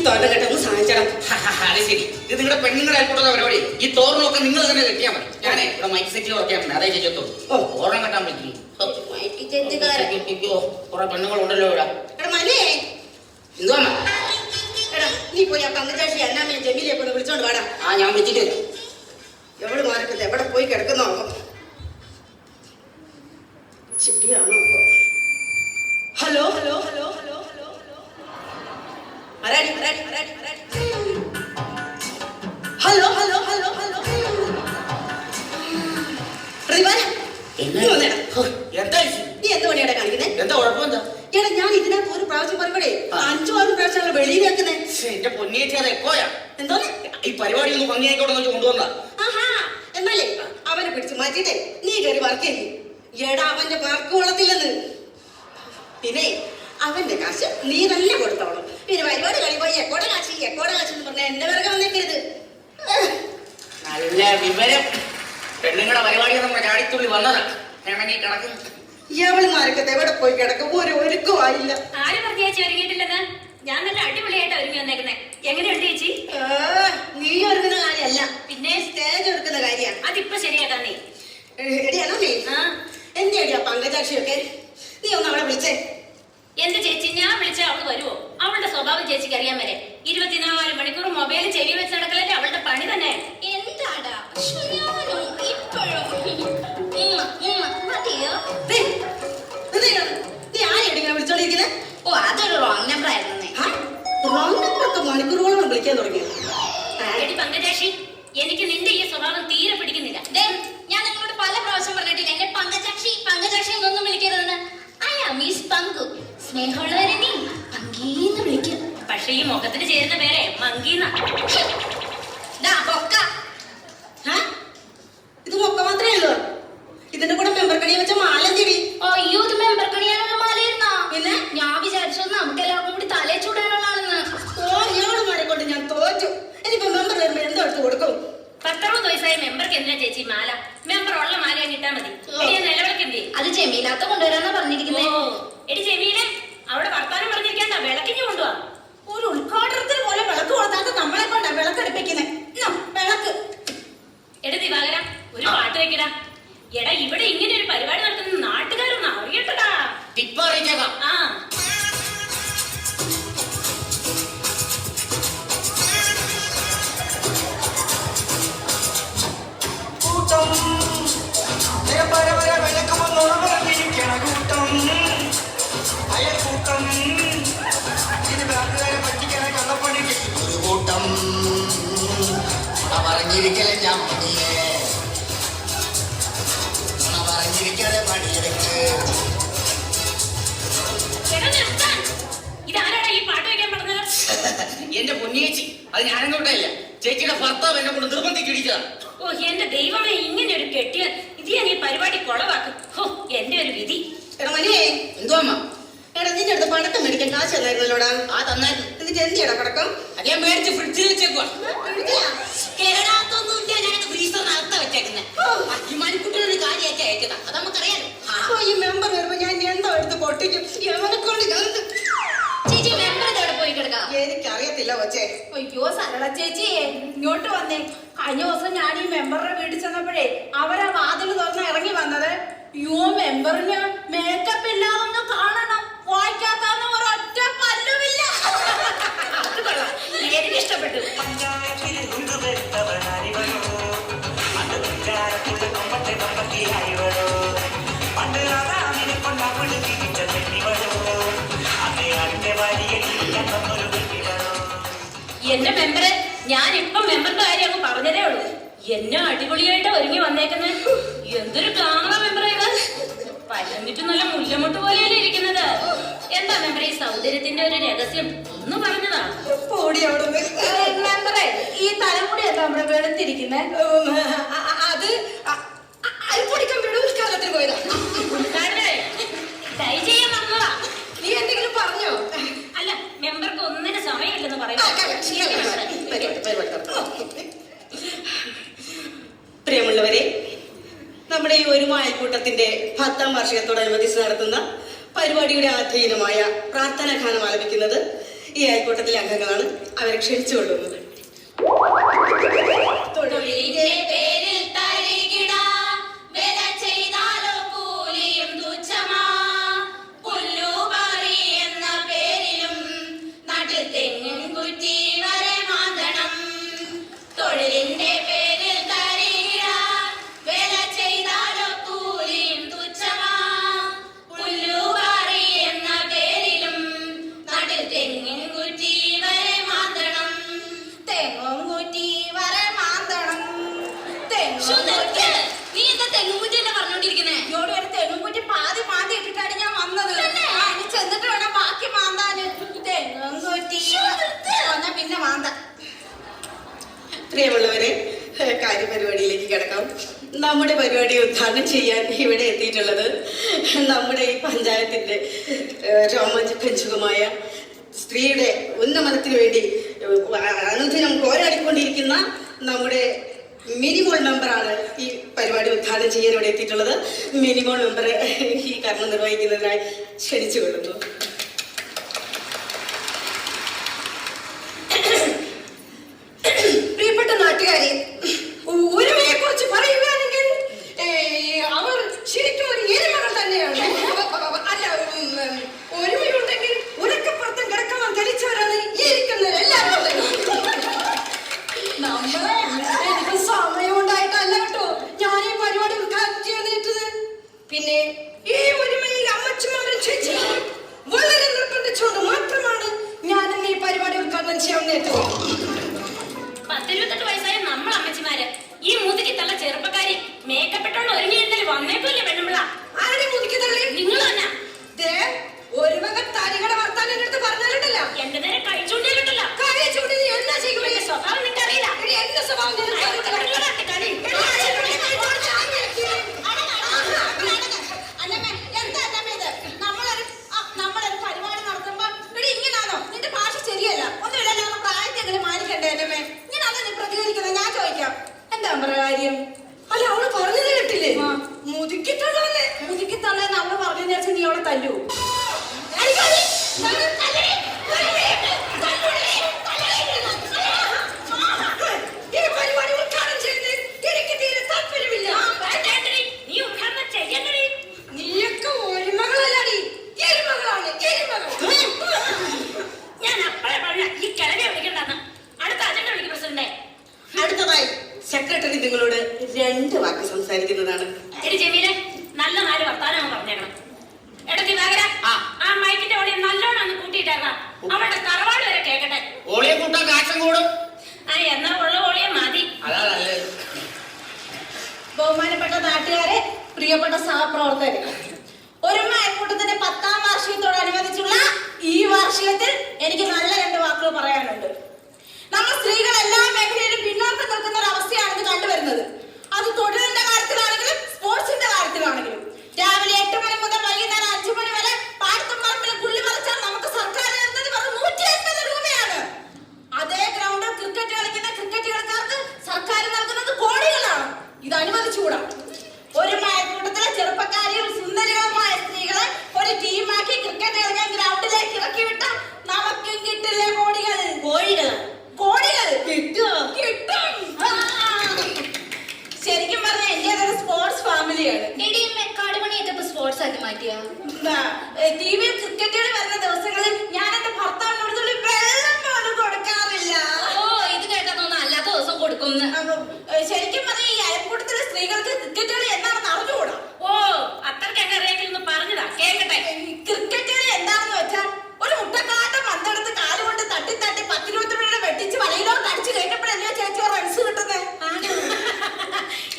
തോരണം കേട്ടൊന്ന് സഹായിച്ചണം. അത് ശരി, ഇത് നിങ്ങളുടെ പെണ്ണുങ്ങളുടെ ആയിക്കോട്ടുള്ള പരിപാടി. ഈ തോരണമൊക്കെ നിങ്ങൾ തന്നെ കെട്ടിയാൽ മതി. ഞാനേ ഇവിടെ മൈക്ക് സെറ്റ് ഉറക്കാൻ അതേ ചേച്ചോളൂ. തോരണം കെട്ടാൻ പറ്റി. കുറെ പെണ്ണുങ്ങളുണ്ടല്ലോ ഇവിടെ. എന്തുവാ നീ പോയി ആ പങ്കജാക്ഷി അന്നാമയെ ജമീലെ കൊണ്ട് വിളിച്ചോണ്ട് വാടാ. ഞാൻ വിളിച്ചിട്ട് എവിടെ മാറക്കത്തെ എവിടെ പോയി കിടക്കുന്നോ ചിട്ടിയാണോ? Hello hello hello hello hello ആരാടി ആരാടി ആരാടി ആരാടി ഹലോ ഹലോ ഹലോ ഹലോ റിവാന എന്താ നീ എന്ത് പണിയാടാ കാണിക്കുന്നേ? എന്താ കുഴപ്പമെന്താ? എടാ ഞാൻ ഇതിനകത്ത് ഒരു പ്രാവശ്യം പറയുമ്പോഴേ 5-6 പ്രാവശ്യമാണ് വെളിയിൽ വെക്കുന്നേ. എന്റെ പൊന്നിയേച്ചി അത് എക്കോയാ. എന്തോന്ന് ഈ പരിപാടി ഒന്ന് ഭംഗിയായിക്കോട്ടെ വെച്ച് കൊണ്ടുവന്നാ. ആഹാ എന്നാലേ അവനെ പിടിച്ച് മാറ്റിട്ടേ നീ കയറി വർക്ക് ചെയ്യും. എടാ അവന്റെ വർക്ക് കൊള്ളത്തില്ലെന്ന്. പിന്നെ അവന്റെ കാശ് നീ തന്നെ കൊടുത്തോളും. പിന്നെ പരിപാടി കഴിയുമ്പോ എക്കോടെ കാശ് എന്ന് പറഞ്ഞാൽ എന്റെ പിറകെ വന്നേക്കരുത്. നല്ല വിവരം. പെണ്ണുങ്ങളുടെ പരിപാടി നമ്മുടെ ചാടിത്തുള്ളി വന്നതാ. വേണമെങ്കിൽ കിടക്കുന്നു. എവളുമാരൊക്കെ എവിടെ പോയി കിടക്കും? ഒരു ഒരുക്കമായില്ല. ആര് പറഞ്ഞ ചേച്ചി ഒരുങ്ങിയിട്ടില്ലെന്ന്? ഞാൻ നല്ല അടിപൊളിയായിട്ട് ഒരുങ്ങി വന്നേക്കുന്നേ. എങ്ങനെയുണ്ട് ചേച്ചി? നീ ഒരുക്കുന്ന കാര്യമല്ല, പിന്നെ സ്റ്റേജ് ഒരുക്കുന്ന കാര്യമാണ്. അതിപ്പോ ശരിയാക്കാ നീ എടിയാണോ നീ? എന്റെ അടിയാ പങ്കജാക്ഷിയൊക്കെ. നീ ഒന്ന് അവളെ വിളിച്ചേ. എന്റെ ചേച്ചി ഞാൻ വിളിച്ച അവള് വരുവോ? അവളുടെ സ്വഭാവം ചേച്ചിക്ക് അറിയാൻ വരെ. 24 മണിക്കൂർ മൊബൈൽ ചെവി വെച്ച് നടക്കലല്ലേ അവളുടെ പണി തന്നെ. എന്താടാ നീ ആരെയാണ് വിളിച്ചോണ്ടിരിക്കുന്നത്? ഓ അതൊരു റോങ് നമ്പർ ആയിരുന്നേ. റോങ് നമ്പറൊക്കെ മണിക്കൂറുകളോളം വിളിക്കാൻ തുടങ്ങി. എടി പങ്കജാക്ഷി, എനിക്ക് നിന്റെ ഈ സ്വഭാവം തീരെ പിടിക്കുന്നില്ല. ഞാൻ നിങ്ങളോട് പല പ്രാവശ്യം പറഞ്ഞിട്ടില്ല എന്നെ പങ്കജാക്ഷി പങ്കജാക്ഷി എന്നൊന്നും വിളിക്കരുതെന്ന്. മിസ് പങ്കു, സ്നേഹമുള്ളവരെ നീ പങ്കീന്ന് വിളിക്കും. പക്ഷെ ഈ മുഖത്തിന് ചേരുന്ന പേരെ മങ്കീന്ന. ഇത് മൊക്ക മാത്രമേ ഉള്ളൂ. ഇതിന്റെ കൂടെ മെമ്പർ കണിയെ വെച്ച മാല എന്തിടി? അയ്യോ ഇത് മെമ്പർ കണിയാനുള്ള മാലയിരുന്നാ? പിന്നെ ഞാൻ വിചാരിച്ചത് നമുക്ക് എല്ലാവർക്കും കൂടി തലേ ചൂടാനുള്ളതാണെന്ന്. ഇയാളുമാരെ കൊണ്ട് ഞാൻ തോറ്റു. ഇനിയിപ്പോ മെമ്പർ വരുമ്പോ എന്തോ എടുത്ത് കൊടുക്കും? 10-60 വയസ്സായ മെമ്പർക്ക് എന്തിനാ ചേച്ചി മാല? മെമ്പർ ഉള്ള മാല കിട്ടാൻ മതി. നിലവിളക്കെന്തേ? അത് ജമീലാത്ത കൊണ്ടുവരാന്നാ പറഞ്ഞിരിക്കുന്നേ. എടി ജമീലെ, അവിടെ വർത്താനം പറഞ്ഞിരിക്കാണ്ട വിളക്കിഞ്ഞു കൊണ്ടുവാ. ഒരു ഉദ്ഘാടനത്തിന് പോലെ വിളക്ക് കൊടുത്താൽ നമ്മളെ കൊണ്ടാ വിളക്കെടുപ്പിക്കുന്നേ. വിളക്ക് എടി ദിവാകര, ഒരു പാട്ട് വെക്കടാ. എടാ ഇവിടെ ഇങ്ങനെ ഒരു പരിപാടി നടത്തുന്ന നാട്ടുകാരൊന്നും അറിയട്ടടാ. ഇപ്പൊ അറിയിച്ചേക്കാം. പറഞ്ഞിരിക്കലേ ഞാൻ പറഞ്ഞിരിക്കാതെ പണിയെടുക്ക്. ഇതാരാടാ ഈ പാട്ട് വെക്കാൻ പറഞ്ഞത്? എന്റെ പൊന്നിയേച്ചി, അത് ഞാനെന്നോട്ടല്ല, ചേച്ചിയുടെ ഭർത്താവ് എന്നെ കൊണ്ട് നിർബന്ധിച്ചിടിച്ചതാ. ഓ എന്റെ ദൈവമേ, ഇങ്ങനെ ഒരു കെട്ടിയ ഇത് ഞാൻ ഈ പരിപാടി കൊളവാക്കും. ഓ എന്റെ ഒരു വിധി. എടാ മനിയേ, എന്തോ അമ്മ? എടാ നിന്റെ അടുത്ത് പടക്കം മേടിക്കാൻ കാശ് തന്നായിരുന്നല്ലോടാ. തന്നായിരുന്നു. എന്നിട്ട് എന്തിയാടാ പടക്കം? അത് ഞാൻ മേടിച്ച് ഫ്രിഡ്ജിൽ വെച്ചേക്കുവാ. കേരളത്തൊന്നുമില്ല, ഞാനത് ഫ്രീസറിനകത്ത് വെച്ചേക്കുന്നേ. ഈ മണിക്കുട്ടിയുടെ കാര്യമായിട്ട് അയച്ചതാ, അത് നമുക്കറിയാലോ. ഈ മെമ്പർ വരുമ്പോ ഞാൻ എന്തോ എടുത്ത് പൊട്ടിക്കും. എവനെ കൊണ്ട് ചേച്ചി മെമ്പർ ഇതോടെ പോയി കിടക്കാം. എനിക്കറിയത്തില്ല കൊച്ചേ. അയ്യോ സരള ചേച്ചി ഇങ്ങോട്ട് വന്നേ. കഴിഞ്ഞ ദിവസം ഞാൻ ഈ മെമ്പറുടെ വീട്ടിൽ ചെന്നപ്പോഴേ അവരാ വാതിൽ തുറന്ന് ഇറങ്ങി വന്നത്. യോ മെമ്പറിന് മേക്കപ്പ് ഇല്ലാതൊന്ന് കാണണം, വായിക്കാത്ത ഒരൊറ്റ പല്ലുമില്ല. എനിക്ക് ഇഷ്ടപ്പെട്ടു. എന്റെ മെമ്പറെ, ഞാൻ ഇപ്പൊ മെമ്പറിന്റെ കാര്യം അങ്ങ് പറഞ്ഞതേ ഉള്ളൂ. എന്നെ അടിപൊളിയായിട്ട് ഒരുങ്ങി വന്നേക്കുന്നത്. എന്തൊരു ഗ്ലാമറ മെമ്പറാ ഇത്. പല്ലന്നിട്ട് നല്ല മുല്ലമുട്ട് പോലെയല്ലേ ഇരിക്കുന്നത്. എന്താ മെമ്പറെ ഈ സൗന്ദര്യത്തിന്റെ ഒരു രഹസ്യം? ഒന്ന് പറഞ്ഞതാ. മെമ്പറെ ഈ തലമുടി എന്താ നമ്മുടെ വെളുത്തിരിക്കുന്നേ? അത് അരിപ്പൊടിക്കാൻ ഉദ്ഘാടനത്തിന് പോയതാ. ട്രൈ ചെയ്യാൻ വന്നതാ. നീ എന്തെങ്കിലും പറഞ്ഞോ? അല്ല, മെമ്പർക്ക് ഒന്നിനും സമയമില്ലെന്ന് പറയുന്നു. പ്രിയമുള്ളവരെ, നമ്മുടെ ഈ ഒരു അയൽക്കൂട്ടത്തിന്റെ 10ാം വാർഷികത്തോടനുബന്ധിച്ച് നടത്തുന്ന പരിപാടിയുടെ ആധീനമായ പ്രാർത്ഥനാ ഗാനം ആലപിക്കുന്നത് ഈ അയൽക്കൂട്ടത്തിലെ അംഗങ്ങളാണ്. അവരെ ക്ഷണിച്ചുകൊള്ളുന്നത്. തൊഴിലിന്റെ പേരിൽ തരികിട, വില ചെയ്താലോ കൂലിയും തുച്ഛമാ. പുല്ലുപറി എന്ന പേരിലും നട്ടിൽ തെങ്ങും കുറ്റി വരെ മാന്തണം. തൊഴിലിന്റെ പേരിൽ തരികിട, വില ചെയ്താലോ കൂലിയും തുച്ഛമാ. പുല്ലുപറി എന്ന പേരിലും നട്ടിൽ തെങ്ങും കുറ്റി വരെ മാന്തണം. തെങ്ങും കുറ്റി വരെ മാന്തണം. ശ്ശോ, നിർത്ത്. നീ എന്താ തെങ്ങുകുറ്റി തന്നെ പറഞ്ഞോണ്ടിരിക്കുന്നേ? ഇങ്ങോട്ട് ഒരു തെങ്ങും കുറ്റി പാതി മാന്തി ഇട്ടിട്ടാണ് ഞാൻ വന്നത്. ആ, ഇനി ചെന്നിട്ട് വേണം ബാക്കി മാന്താന്. തെങ്ങും കുറ്റി വന്നാ പിന്നെ മാന്ത. പ്രിയമുള്ളവരെ, കാര്യപരിപാടിയിലേക്ക് കിടക്കാം. നമ്മുടെ പരിപാടി ഉദ്ഘാടനം ചെയ്യാൻ ഇവിടെ എത്തിയിട്ടുള്ളത് നമ്മുടെ ഈ പഞ്ചായത്തിന്റെ രോമാഞ്ചകഞ്ചുകമായ സ്ത്രീയുടെ ഉന്നമനത്തിന് വേണ്ടി അനുദിനം പോരാടിക്കൊണ്ടിരിക്കുന്ന നമ്മുടെ മിനിമോൾ മെമ്പറാണ് ഈ പരിപാടി ഉദ്ഘാടനം ചെയ്യാൻ ഇവിടെ എത്തിയിട്ടുള്ളത്. മിനിമോൾ മെമ്പറെ ഈ കർമ്മം നിർവഹിക്കുന്നതിനായി ക്ഷണിച്ചുകൊള്ളുന്നു. പ്രിയപ്പെട്ട നാട്ടുകാരെ, ഒരുമയെ കുറിച്ച് പറയുകയാണെങ്കിൽ അവർ ശരിക്കും ഒരു എരുമകൾ തന്നെയാണ്. അല്ല, ഒരുമയുണ്ടെങ്കിൽ ഉറക്കപ്പുറത്തും കിടക്കാൻ ധരിച്ചവരാണ് ഈ ഇരിക്കുന്നത് എല്ലാവരും തന്നെ. നമ്മളെ എനിക്ക് സമയം ഉണ്ടായിട്ടല്ല കേട്ടോ ഞാൻ ഈ പരിപാടി ഉദ്ഘാടനം ചെയ്യാനേറ്റത്. പിന്നെ ഈ ഒരുമയിൽ അമ്മച്ചുമാരും ചേച്ചിമാരും വളരെ നിർബന്ധിച്ചുകൊണ്ട് മാത്രമാണ് ഞാൻ ഈ പരിപാടി ഉദ്ഘാടനം ചെയ്യാനേറ്റത്. 18 വയസ്സായ നമ്മൾ അമ്മച്ചിമാര് ഈ മുതുക്കി തള്ള ചെറുപ്പക്കാരി മേക്കപ്പെട്ടോണ്ട് ഒരുങ്ങിയിരുന്നല്ലേ വന്നേക്കുമല്ലേ പെണ്ണുമ്പിള്ള? ആരെ മുതുക്കി തള്ളി? നിങ്ങൾ തന്നെ. ദേ, ഒരു വക തരികട വർത്താനം എന്റെ അടുത്ത് പറഞ്ഞാലുണ്ടല്ലോ. എന്റെ നേരെ കഴിച്ചുകൊണ്ടിരുന്നല്ലോ. കാര്യം ചൂണ്ടി നീ എന്നാ ചെയ്യും? എന്റെ സ്വഭാവം നിനക്ക് അറിയില്ല. എടി, എന്റെ സ്വഭാവം നിനക്ക് അറിയില്ല. അന്നമ്മേ, എന്താ അന്നമ്മേ ഇത്? നമ്മളൊരു പരിപാടി നടത്തുമ്പോ ഇവിടെ ഇങ്ങനാണോ? നിന്റെ ഭാഷ ശരിയല്ല. ഒന്നുമില്ല, ഞങ്ങൾ പ്രായത്തെങ്കിലും മാനിക്കണ്ടേ അന്നമ്മേ? ഇങ്ങനാണോ നീ പ്രതികരിക്കുന്നത്? ഞാൻ ചോദിക്കാം, എന്താ നമ്മുടെ കാര്യം? അല്ല, അവള് പറഞ്ഞത് കേട്ടില്ലേ? ആ. മുതുക്കി തള്ളാന്ന്. മുതുക്കി തള്ളേന്ന് അവള് പറഞ്ഞു വെച്ചാൽ നീ അവളെ തല്ലൂ. ഈ പരിപാടി ഉദ്ഘാടനം ചെയ്യുന്നത് എനിക്ക് തീരെ താല്പര്യമില്ല. നീ ഉദ്ഘാടനം ചെയ്യണ്ടേ? നീയൊക്കെ ഒരുമകളല്ലടി, എരുമകളാണ്, എരുമകൾ. ഞാൻ അപ്പഴേ പറഞ്ഞ ഈ കിളവിയെ വിളിക്കണ്ടെന്ന്. അടുത്ത അജണ്ട വിളിക്കും പ്രസിഡന്റ്. അടുത്തതായി സെക്രട്ടറി നിങ്ങളോട് 2 വാക്ക് സംസാരിക്കുന്നതാണ്. എടി ജമീലെ, നല്ല 4 വർത്താനം പറഞ്ഞേക്കണം. എടത്തി നഗര ആ മൈക്കിന്റെ ഓളി നല്ലോണം ഒന്ന് കൂട്ടിയിട്ടാ അവളുടെ തറവാട് വരെ കേക്കട്ടെ. ഓളിയെ കൂട്ടാൻ കാശം കൂടും. ആ എന്നാ ഉള്ള ഓളിയെ മതി. അതാ നല്ലത്. ബഹുമാനപ്പെട്ട നാട്ടുകാരെ, പ്രിയപ്പെട്ട സഹപ്രവർത്തകരെ, ഒരുമ അയൽക്കൂട്ടത്തിന്റെ 10ാം വാർഷികത്തോടനുബന്ധിച്ചുള്ള ഈ വാർഷികത്തിൽ എനിക്ക് നല്ല 2 വാക്കുകൾ പറയാനുണ്ട്. നമ്മൾ സ്ത്രീകൾ എല്ലാ മേഖലയിലും പിന്നോക്കം നിൽക്കുന്ന ഒരു അവസ്ഥയാണ് ഇത് കണ്ടുവരുന്നത്. അത് തൊഴിലിന്റെ കാര്യത്തിലാണെങ്കിലും സ്പോർട്സിന്റെ കാര്യത്തിലാണെങ്കിലും. രാവിലെ 8 മണി മുതൽ വൈകുന്നേരം 5 മണി വരെ പാടത്തും പറമ്പിലും പുല്ല് പറിച്ചാൽ നമുക്ക് സർക്കാർ തരുന്നത് വെറും 150 രൂപയാണ്. അതേ ഗ്രൗണ്ടിൽ ക്രിക്കറ്റ് കളിക്കുന്ന ക്രിക്കറ്റ് കളിക്കാർക്ക് സർക്കാർ നൽകുന്നത് കോടികളാണ്. ഇത് അനുവദിച്ചുകൂടാ. ഒരു അയൽക്കൂട്ടത്തിലെ ചെറുപ്പക്കാരിയും സുന്ദരികളുമായ സ്ത്രീകളെ ഒരു ടീമാക്കി ക്രിക്കറ്റ് കളിക്കാൻ ഗ്രൗണ്ടിലേക്ക് ഇറക്കി വിട്ടാൽ നമുക്കും കിട്ടില്ലേ കോടികൾ? കോടികൾ കിട്ടും. ശരിക്കും പറഞ്ഞാൽ എന്റെ അതൊരു സ്പോർട്സ് ഫാമിലിയാണ്. സ്പോർട്സ് ആക്കി മാറ്റിയ ടി വിയിൽ ക്രിക്കറ്റുകൾ വരുന്ന ദിവസങ്ങളിൽ ഞാൻ എന്റെ ഭർത്താവിനോട് വെള്ളം പോലും കൊടുക്കാറില്ല. ഓ ഇത് കേട്ടാ തോന്നുന്നു അല്ലാത്ത ദിവസം കൊടുക്കും. ശരിക്കും പറഞ്ഞാൽ ഈ അയൽക്കൂട്ടത്തിലെ സ്ത്രീകൾക്ക് ക്രിക്കറ്റുകൾ എന്താണെന്ന് അറിഞ്ഞുകൂടാ. ഓ അത്രയ്ക്ക് എന്നെ അറിയാമെങ്കിൽ പറഞ്ഞതാ കേക്കട്ടെ. ക്രിക്കറ്റുകൾ എന്താണെന്ന് വെച്ചാൽ ഒരു മുട്ടക്കാട്ടം പന്തെടുത്ത് കാലുകൊണ്ട് തട്ടി 10-20 രൂപ വെട്ടിച്ച് വലയിലോട്ട് അടിച്ചു കഴിഞ്ഞപ്പോഴല്ലേ ചേച്ചി റൺസ് കിട്ടുന്നത്?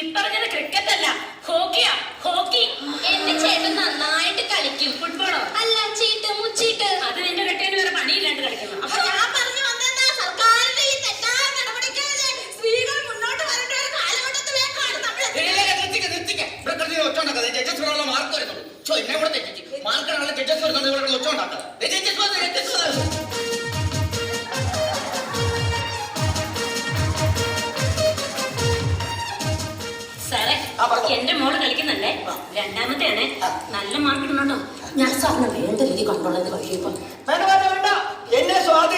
ഇപ്പറഞ്ഞത് ക്രിക്കറ്റ് അല്ല, ഹോക്കിയാ. ഹോക്കി എന്റെ ചേട്ടൻ നന്നായിട്ട് കളിക്കും. ഫുട്ബോളോ? അല്ല, ചീട്ട് മുച്ചീട്ട്. അത് നിന്റെ കെട്ടിന് വേറെ പണിയില്ലാണ്ട് കളിക്കുന്നു. അപ്പൊ ഞാൻ പറഞ്ഞു വന്നെന്താ, സർക്കാരിന്റെ ഈ തെറ്റായ നടപടിക്കെതിരെ സ്ത്രീകൾ മുന്നോട്ട് വരേണ്ട ഒരു കാലഘട്ടത്തിലേക്കാണ് നമ്മൾ മാർക്ക് വരുന്നുള്ളൂ. എന്നെ കൂടെ തെറ്റിച്ച് മാർക്കാണല്ലോ ജഡ്ജസ് വരുന്നത്. ഇവിടെ ഒച്ച ഉണ്ടാക്കുക. സാറേ, എന്റെ മോള് കളിക്കുന്നുണ്ടേ. 2ാമത്തെയാണ്. നല്ല മാർക്ക് ഇടുന്നുണ്ടോ? ഞാൻ സാറിന് വേണ്ട രീതി കണ്ടുള്ളത് കഴിയുമ്പോ വേണ്ട എന്നെ സ്വാധീനം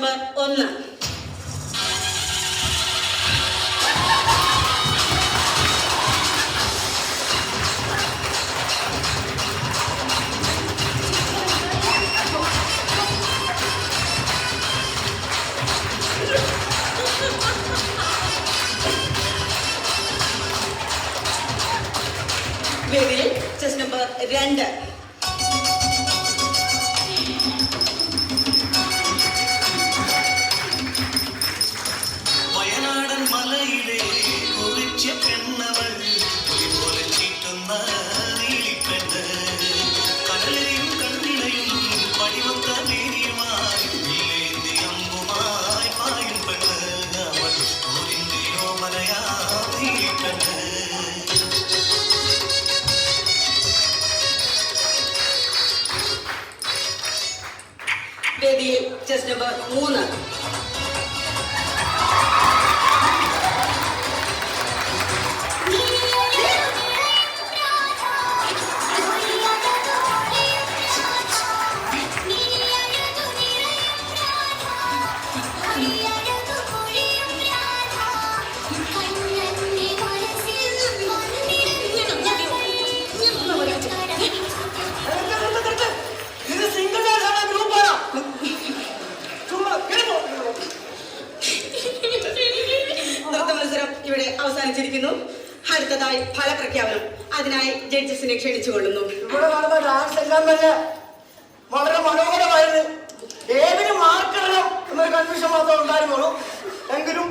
നമ്പർ 1. വേദിയിൽ ചെസ് നമ്പർ 2. വയനാടൻ മലയിലെ കുറിച്ച പെണ്ണവൾ പോലെ ചീറ്റുന്ന നീലിപ്പെണ്ണ് കടലരിയും കണ്ണിടയും പടിവത്ത മേരിയുമായി നീലേന്തി അമ്പുമായി പായും പെണ്ണ് അവൾ ഊരിന്റെയോ മലയാ നീലിപ്പെണ്ണ്. വേദിയിൽ ചെസ് നമ്പർ 3. ഇത് സിംഗിൾ ഡാൻസ് ഗ്രൂപ്പാണോ? ചുമ്മാ കേൾപ്പോ. നൃത്ത മത്സരം ഇവിടെ അവസാനിച്ചിരിക്കുന്നു. അടുത്തതായി ഫലപ്രഖ്യാപനം. അതിനായി ജഡ്ജസിനെ ക്ഷണിച്ചുകൊള്ളുന്നു. ഇവിടെ നടന്ന ഡാൻസ് എല്ലാം തന്നെ വളരെ മനോഹരമായിരുന്നു. ഏതിന് മാർക്കിടണം എന്നൊരു കൺഫ്യൂഷൻ മാത്രമേ ഉണ്ടായിരുന്നുള്ളൂ. എങ്കിലും